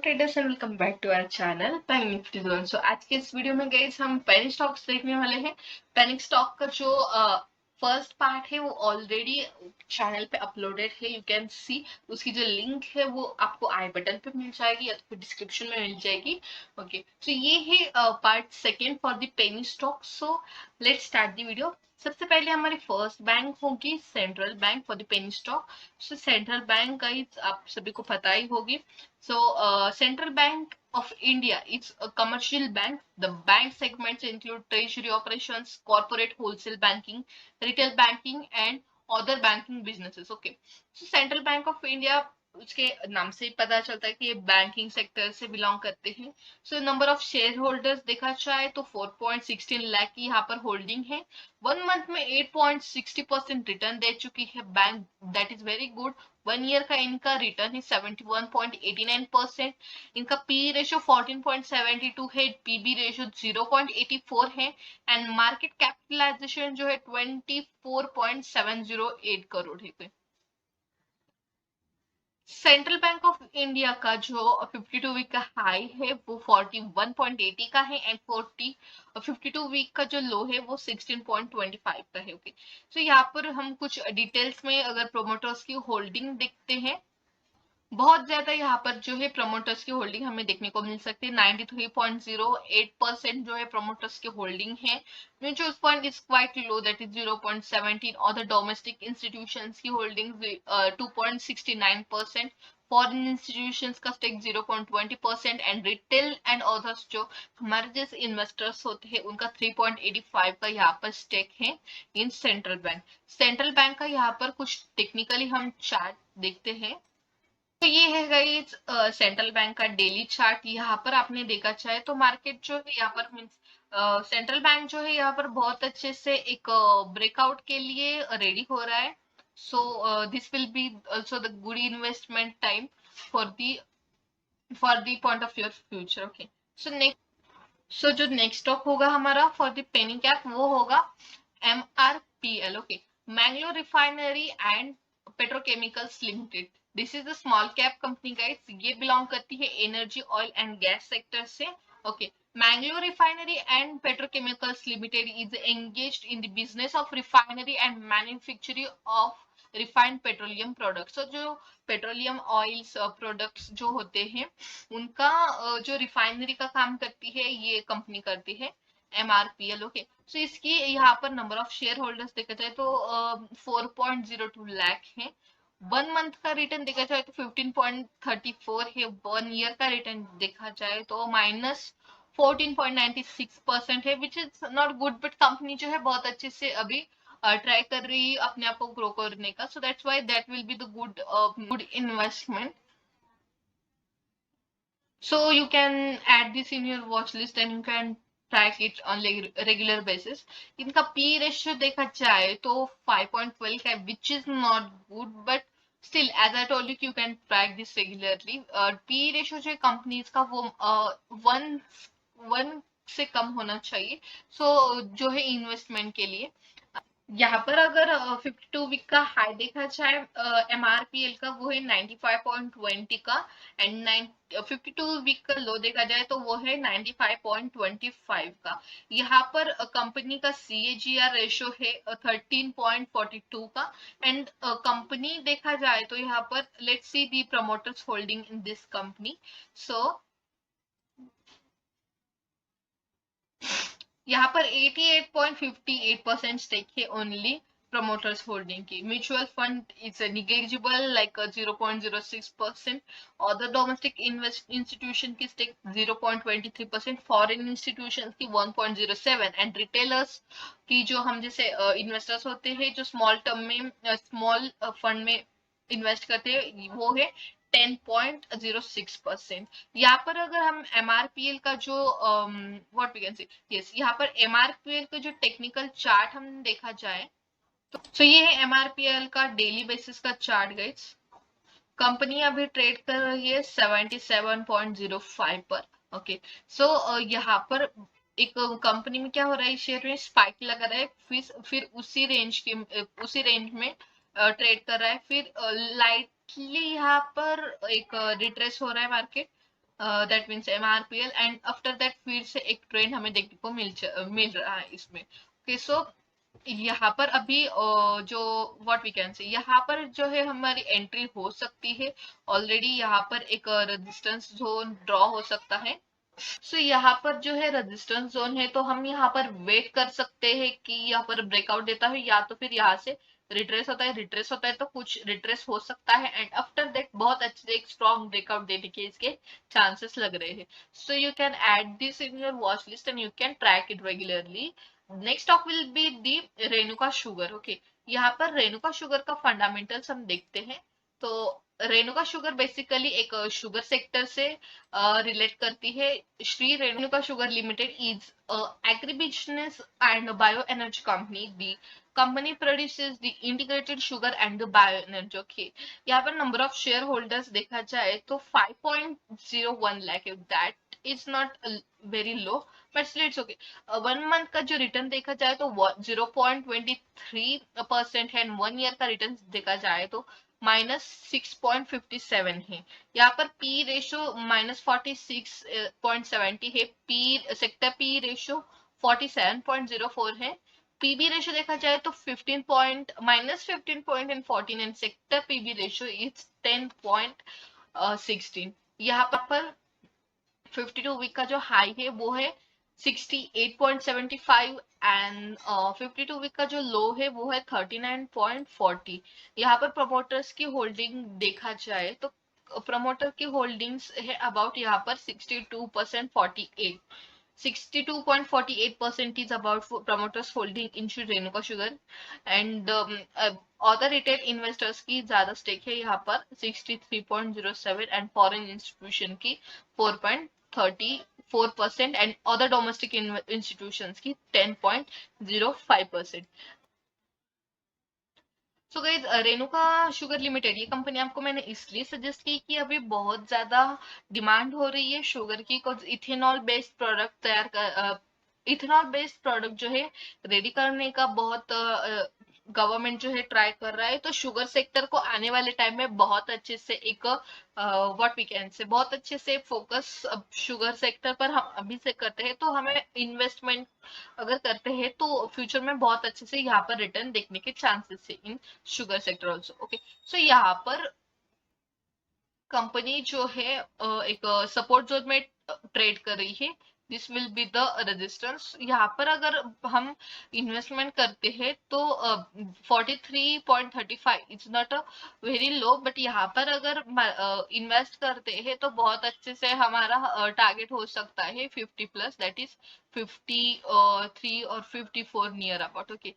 Traders and welcome back to our channel penny Nifty zone. So आज के इस video में गाइस हम पेनी स्टॉक्स देखने वाले हैं। पेनी स्टॉक का जो फर्स्ट पार्ट है वो ऑलरेडी चैनल पे अपलोडेड है, यू कैन सी। उसकी जो लिंक है वो आपको आई बटन पे मिल जाएगी या तो फिर डिस्क्रिप्शन में मिल जाएगी। ओके, तो ये है part second for the penny stock. So let's start the video. सबसे पहले हमारी फर्स्ट बैंक होगी central bank for the penny stock. So central bank guys आप सभी को पता ही होगी। So, Central Bank of India, it's a commercial bank. The bank segments include treasury operations, corporate wholesale banking, retail banking, and other banking businesses. Okay. So, Central Bank of India, उसके नाम से ही पता चलता है कि ये बैंकिंग सेक्टर से belong करते हैं। So number of share holders देखा जाए तो 4.16 लाख की यहाँ पर होल्डिंग है। 1 मंथ में 8.60% रिटर्न दे चुकी है bank, that is very good. 1 year का इनका रिटर्न है 71.89%। इनका पी रेशियो 14.72 है, पीबी रेशियो 0.84 है, एंड मार्केट कैपिटलाइजेशन जो है 24.708 करोड़ है। सेंट्रल बैंक ऑफ इंडिया का जो 52 वीक का हाई है वो 41.80 का है, एंड 52 वीक का जो लो है वो 16.25 का है। ओके, तो यहाँ पर हम कुछ डिटेल्स में अगर प्रोमोटर्स की होल्डिंग देखते हैं, बहुत ज्यादा यहाँ पर जो है प्रमोटर्स की होल्डिंग हमें देखने को मिल सकती है। 93.08% जो है प्रमोटर्स की होल्डिंग है। Mutual fund is quite low, that is 0.17। और द डोमेस्टिक इंस्टीट्यूशंस की होल्डिंग 2.69%। फॉरेन इंस्टीट्यूशंस का stake 0.20%, and retail and others जो हमारे जैसे इन्वेस्टर्स होते हैं उनका 3.85 का यहाँ पर स्टेक है in central bank. Central bank का यहाँ पर कुछ टेक्निकली हम चार्ट देखते हैं। तो ये है गाइस सेंट्रल बैंक का डेली चार्ट। यहाँ पर आपने देखा चाहे तो मार्केट जो है यहाँ पर मीन्स सेंट्रल बैंक जो है यहाँ पर बहुत अच्छे से एक ब्रेकआउट के लिए रेडी हो रहा है। So this will be also the good investment time for the point of your future. Okay, so जो नेक्स्ट स्टॉक होगा हमारा फॉर द पेनी कैप वो होगा MRPL। Okay, Mangalore refinery and petrochemicals limited. This is a small cap company guys. ये belong करती है energy oil and gas sector से। Okay, Mangalore refinery and petrochemicals limited is engaged in the business of refinery and manufacturing of refined petroleum products. जो petroleum oils products जो होते हैं उनका जो रिफाइनरी का काम करती है ये कंपनी करती है MRPL। ओके, सो इसकी यहाँ पर नंबर ऑफ शेयर होल्डर्स देखा जाए तो 4.02 लाख है। 1 मंथ का रिटर्न देखा जाए तो 15.34 है। 1 ईयर का रिटर्न देखा जाए तो -14.96% है, which is not good, but company जो है बहुत अच्छे से अभी ट्राई कर रही है अपने आप को ग्रो करने का। So that's why that will be the good investment. So you can add this in your watch list and you can track it on regular basis. इनका P ratio देखा जाए तो 5.12 है, which is not good, but still as I told you you can track this regularly. P ratio जो companies का वो 1 से कम होना चाहिए। So जो है इन्वेस्टमेंट के लिए यहाँ पर अगर 52 वीक का हाई देखा जाए MRPL का वो है 95.20 का, एंड 52 वीक का लो देखा जाए तो वो है 95.25 का। यहाँ पर कंपनी का CAGR रेशो है 13.42 का, एंड कंपनी देखा जाए तो यहाँ पर let's see the promoters holding in this company. So यहाँ पर 88.58% स्टेक है ओनली प्रमोटर्स होल्डिंग की। Mutual fund is negligible like 0.06%। Other domestic institution की स्टेक 0.23%। फॉरेन इंस्टीट्यूशन की 1.07, एंड रिटेलर्स की जो हम जैसे इन्वेस्टर्स होते हैं जो स्मॉल टर्म में स्मॉल फंड में इन्वेस्ट करते हैं वो है 10.06%। यहाँ पर अगर हम MRPL का जो what we can say yes यहाँ पर MRPL का जो टेक्निकल चार्ट हम देखा जाए तो ये है MRPL का डेली बेसिस का चार्ट गाइस। कंपनी अभी ट्रेड कर रही है 77.05 पर। ओके, सो यहाँ पर एक कंपनी में क्या हो रहा है, शेयर में स्पाइक लगा रहा है, फिर उसी रेंज में ट्रेड कर रहा है, फिर लाइटली यहाँ पर एक रिट्रेस हो रहा है market, that means MRPL, and after that फिर से एक ट्रेंड हमें देखने को मिल रहा है इसमें। ओके, सो यहाँ पर अभी जो व्हाट वी कैन से, यहाँ पर जो है हमारी एंट्री हो सकती है। ऑलरेडी यहाँ पर एक रेजिस्टेंस जोन ड्रॉ हो सकता है। सो यहाँ पर जो है रेजिस्टेंस जोन है, तो हम यहाँ पर वेट कर सकते हैं कि यहाँ पर ब्रेकआउट देता है, या तो फिर यहाँ से रिट्रेस होता है तो कुछ रिट्रेस हो सकता है, एंड आफ्टर दैट बहुत अच्छे से एक स्ट्रॉन्ग ब्रेकआउट देने के इसके चांसेस लग रहे हैं। So you can add this in your watch list and you can track it regularly. Next stock will be the Renuka sugar. Okay, यहाँ पर रेणुका शुगर का फंडामेंटल्स हम देखते हैं। तो रेणुका शुगर बेसिकली एक शुगर सेक्टर से रिलेट करती है। Shri Renuka sugar limited is agribusiness and bioenergy company. The company produces the integrated sugar and the bioenergy. Okay, यहाँ पर नंबर ऑफ शेयर होल्डर्स देखा जाए तो 5.01 lakh, that is not very low, but still it's okay. 1 month का जो return देखा जाए तो 0.23% है, एंड 1 ईयर का रिटर्न देखा जाए तो -6.57 है। यहाँ पर पी रेशो -46.70 है, पी सेक्टर पी रेशो 47.04 है। पीबी रेशो देखा जाए तो 15 point -15 and 14, and sector PB ratio is 10.16। यहाँ पर 52 वीक का जो हाई है वो है 68.75, एंड 52 वीक का जो लो है वो है 39.40। यहाँ पर प्रमोटर्स की होल्डिंग देखा जाए तो प्रमोटर की होल्डिंग्स है अबाउट यहाँ पर 62%, 62.48% is about for promoters holding into Renuka Sugar, and other retail investors की ज्यादा स्टेक है यहाँ पर 63.07, एंड फॉरेन इंस्टीट्यूशन की 4.34%, एंड अदर डोमेस्टिक इंस्टीट्यूशंस की 10.05%। So guys, Renuka sugar limited ये कंपनी आपको मैंने इसलिए सजेस्ट की कि अभी बहुत ज्यादा डिमांड हो रही है शुगर की, ethanol based product ethanol based product जो है रेडी करने का बहुत गवर्नमेंट जो है ट्राई कर रहा है। तो शुगर सेक्टर को आने वाले टाइम में बहुत अच्छे से एक व्हाट वी कैन से बहुत अच्छे से फोकस शुगर सेक्टर पर हम अभी से करते हैं, तो हमें इन्वेस्टमेंट अगर करते हैं तो फ्यूचर में बहुत अच्छे से यहाँ पर रिटर्न देखने के चांसेस है in sugar sector also. Okay, so यहाँ पर कंपनी जो है एक सपोर्ट जोन में ट्रेड कर रही है। This will be the resistance. यहाँ पर अगर हम इन्वेस्टमेंट करते हैं तो 43.35 it's not a very low, but यहाँ पर अगर इन्वेस्ट करते हैं तो बहुत अच्छे से हमारा टारगेट हो सकता है 50+, दैट इज 53 और 54 near about. Okay,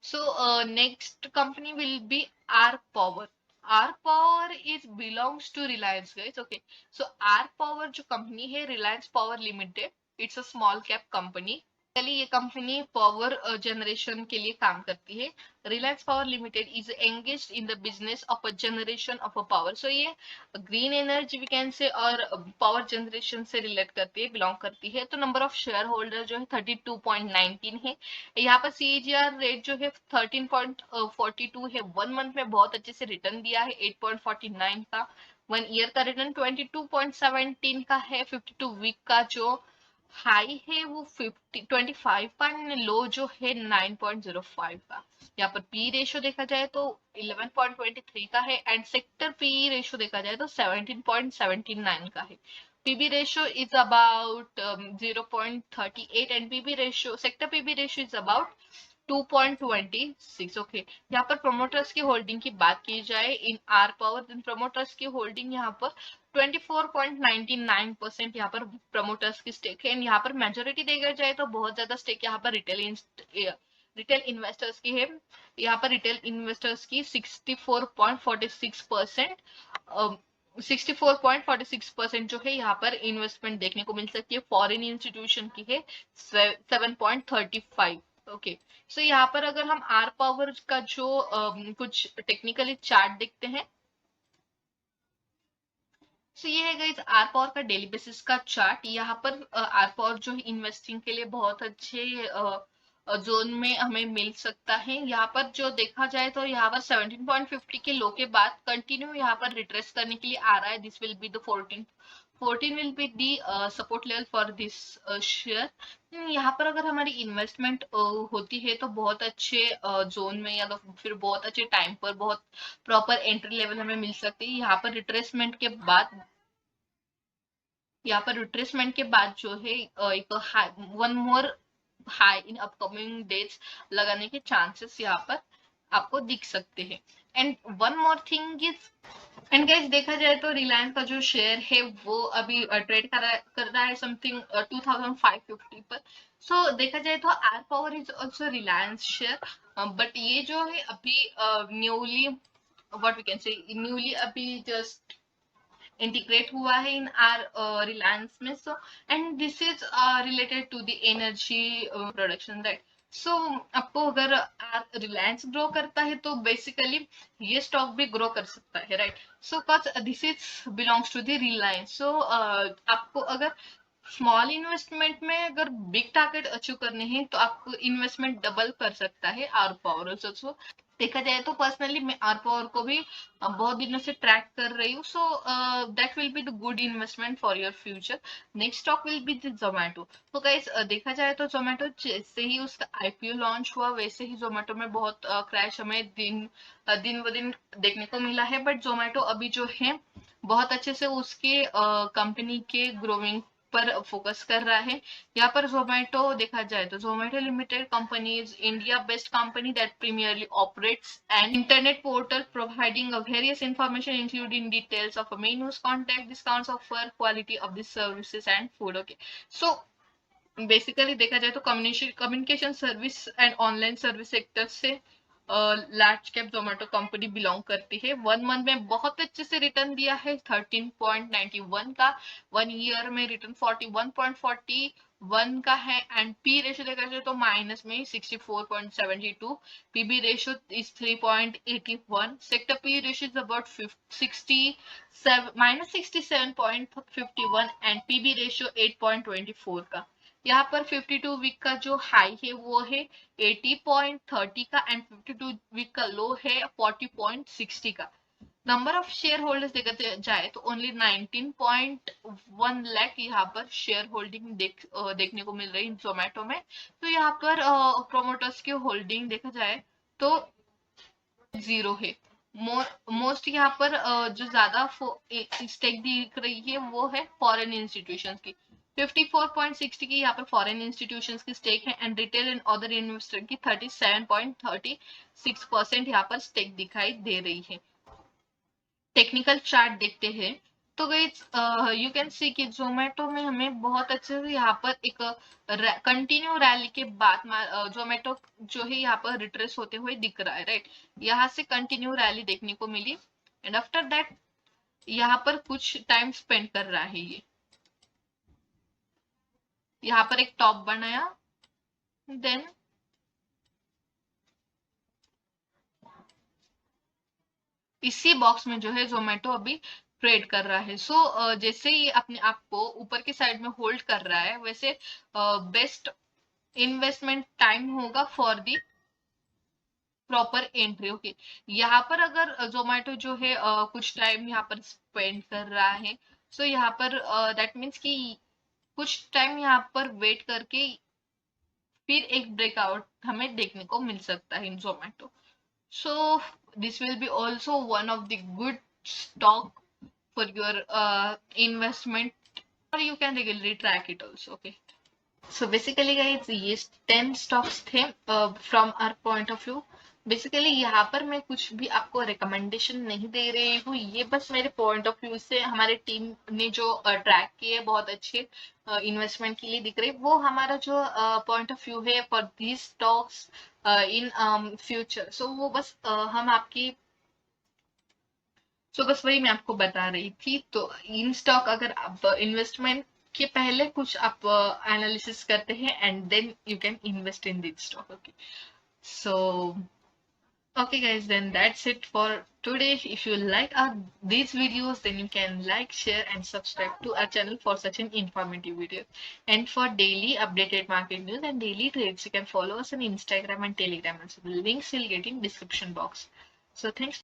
so next company will be Arc Power. Arc Power is belongs to Reliance, guys. Okay, so Arc Power जो company है Reliance Power Limited, it's a small cap company. चलिए, ये company power generation के लिए काम करती है। Reliance power limited is engaged in the business of a generation of a power. So ये ग्रीन एनर्जी वी कैन से और पावर जनरेशन से रिलेट करती है, बिलोंग करती है। तो नंबर ऑफ शेयर होल्डर जो है 32.19 है। यहाँ पर CAGR रेट जो है 13.42 है। 1 मंथ में बहुत अच्छे से रिटर्न दिया है 8.49 का। 1 ईयर का रिटर्न 22.17 का है। 52 वीक का जो हाई है वो 25 का, लो जो है 9.05 का। यहाँ पर पी रेशो देखा जाए तो 11.23 का है, एंड सेक्टर पी रेशो देखा जाए तो 17.79 का है। PB ratio is about 0.38, and PB ratio sector PB ratio is about 2.26। Okay, यहाँ पर प्रोमोटर्स की होल्डिंग की बात की जाए in R power, then promoters की होल्डिंग यहाँ पर 24.99% यहाँ पर प्रमोटर्स की स्टेक है। यहाँ पर मेजोरिटी देखा जाए तो बहुत ज्यादा स्टेक यहाँ पर रिटेल इन्वेस्टर्स की है। यहाँ पर रिटेल इन्वेस्टर्स की 64.46%, 64.46% जो है यहाँ पर इन्वेस्टमेंट देखने को मिल सकती है। फॉरेन इंस्टीट्यूशन की है 7.35। ओके, सो यहाँ पर अगर हम आर पावर का जो कुछ टेक्निकली चार्ट देखते हैं, सो ये है गाइस आर पावर का डेली बेसिस का चार्ट। यहाँ पर आर पावर जो है इन्वेस्टिंग के लिए बहुत अच्छे जोन में हमें मिल सकता है। यहाँ पर जो देखा जाए तो यहाँ पर 17.50 के लो के बाद कंटिन्यू यहाँ पर रिट्रेस करने के लिए आ रहा है। This will be the 14 14 will be the support level for this share. यहाँ पर अगर हमारी इन्वेस्टमेंट होती है तो बहुत अच्छे जोन में या तो फिर बहुत अच्छे टाइम पर बहुत प्रॉपर एंट्री लेवल हमें मिल सकती है। यहाँ पर रिट्रेसमेंट के बाद जो है एक one more high in upcoming days लगाने के चांसेस यहाँ पर आपको दिख सकते हैं। And one more thing is, and guys देखा जाए तो रिलायंस का जो शेयर है वो अभी ट्रेड कर रहा है समथिंग 2550 पर। सो देखा जाए तो R power is also Reliance share, but ये जो है अभी newly what we can say newly अभी जस्ट इंटीग्रेट हुआ है इन आर रिलायंस में। So and this is related to the energy production, right. So आपको अगर रिलायंस ग्रो करता है तो बेसिकली ये स्टॉक भी ग्रो कर सकता है, right. So cause this is belongs to the Reliance. So आपको अगर स्मॉल इन्वेस्टमेंट में अगर बिग टारगेट अचीव करने हैं तो आपको इन्वेस्टमेंट डबल कर सकता है आर पावर ऑल्सो। देखा जाए तो पर्सनली मैं आर पावर को भी बहुत दिनों से ट्रैक कर रही हूँ। So that will be the good investment for your future. Next stock will be the Zomato. तो गाइस देखा जाए तो जोमेटो जैसे ही उसका आईपीओ लॉन्च हुआ वैसे ही जोमेटो में बहुत क्रैश हमें दिन ब दिन देखने को मिला है। बट जोमेटो अभी जो है बहुत अच्छे से उसके कंपनी के ग्रोइंग पर फोकस कर रहा है। यहाँ पर जोमेटो देखा जाए तो Zomato limited company is India based company that premierly operates an internet portal providing various information including details of menus, contact, discounts, offer, quality of the services and food. Okay, so basically देखा जाए तो communication service and online service sector से large cap Zomato company belong करती है। 1 month में बहुत अच्छे से रिटर्न दिया है 13.91 का, 1 ईयर में रिटर्न 41.41 का है। एंड पी रेशियो देखा जाए तो माइनस में 64.72, PB ratio is 3.81, sector P ratio is about 67 minus 67.51 and PB ratio 8.24 का। यहाँ पर 52 वीक का जो हाई है वो है 80.30 का एंड 52 वीक का लो है 40.60 का। नंबर ऑफ शेयर होल्डर्स देखते जाए तो ओनली 19.1 लाख यहाँ पर शेयर होल्डिंग देखने को मिल रही है जोमेटो में। तो यहाँ पर प्रोमोटर्स की होल्डिंग देखा जाए तो 0 है। मोस्ट यहाँ पर जो ज्यादा स्टेक दिख रही है वो है फॉरेन इंस्टीट्यूशंस की, 54.60 की यहाँ पर फॉरेन इंस्टीट्यूशंस की स्टेक है। And retail and other investor की 37.36% यहाँ पर स्टेक दिखाई दे रही है। टेक्निकल चार्ट देखते हैं तो गाइस यू कैन सी कि जोमेटो में हमें बहुत अच्छे से यहाँ पर एक कंटिन्यू रैली के बाद जोमेटो जो है यहाँ पर रिट्रेस होते हुए दिख रहा है, राइट। यहाँ से कंटिन्यू रैली देखने को मिली एंड आफ्टर दैट यहाँ पर कुछ टाइम स्पेंड कर रहा है ये, यहाँ पर एक टॉप बनाया, देन इसी बॉक्स में जो है जोमेटो अभी ट्रेड कर रहा है। सो जैसे ही अपने आप को ऊपर की साइड में होल्ड कर रहा है वैसे बेस्ट इन्वेस्टमेंट टाइम होगा for the proper entry. Okay, यहाँ पर अगर जोमेटो जो है कुछ टाइम यहाँ पर स्पेंड कर रहा है, सो यहाँ पर दैट मीन्स कि कुछ टाइम यहाँ पर वेट करके फिर एक ब्रेकआउट हमें देखने को मिल सकता है इन Zomato. So this will be also one of the good stock for your investment, or you can regularly track it also. Okay. So basically guys ये 10 stocks थे from our point of view। Basically यहाँ पर मैं कुछ भी आपको recommendation नहीं दे रही हूँ, ये बस मेरे पॉइंट ऑफ व्यू से हमारे टीम ने जो ट्रैक किए बहुत अच्छे इन्वेस्टमेंट के लिए दिख रहे, वो हमारा जो पॉइंट ऑफ व्यू है for these stocks in future. So वो बस हम आपकी बस वही मैं आपको बता रही थी। तो इन स्टॉक अगर आप इन्वेस्टमेंट के पहले कुछ आप एनालिसिस करते हैं and then you can invest in this stock. Okay, so okay guys, then that's it for today. If you like these videos, then you can like, share and subscribe to our channel for such an informative video. And for daily updated market news and daily trades, you can follow us on Instagram and Telegram. So the links will get in description box. So thanks.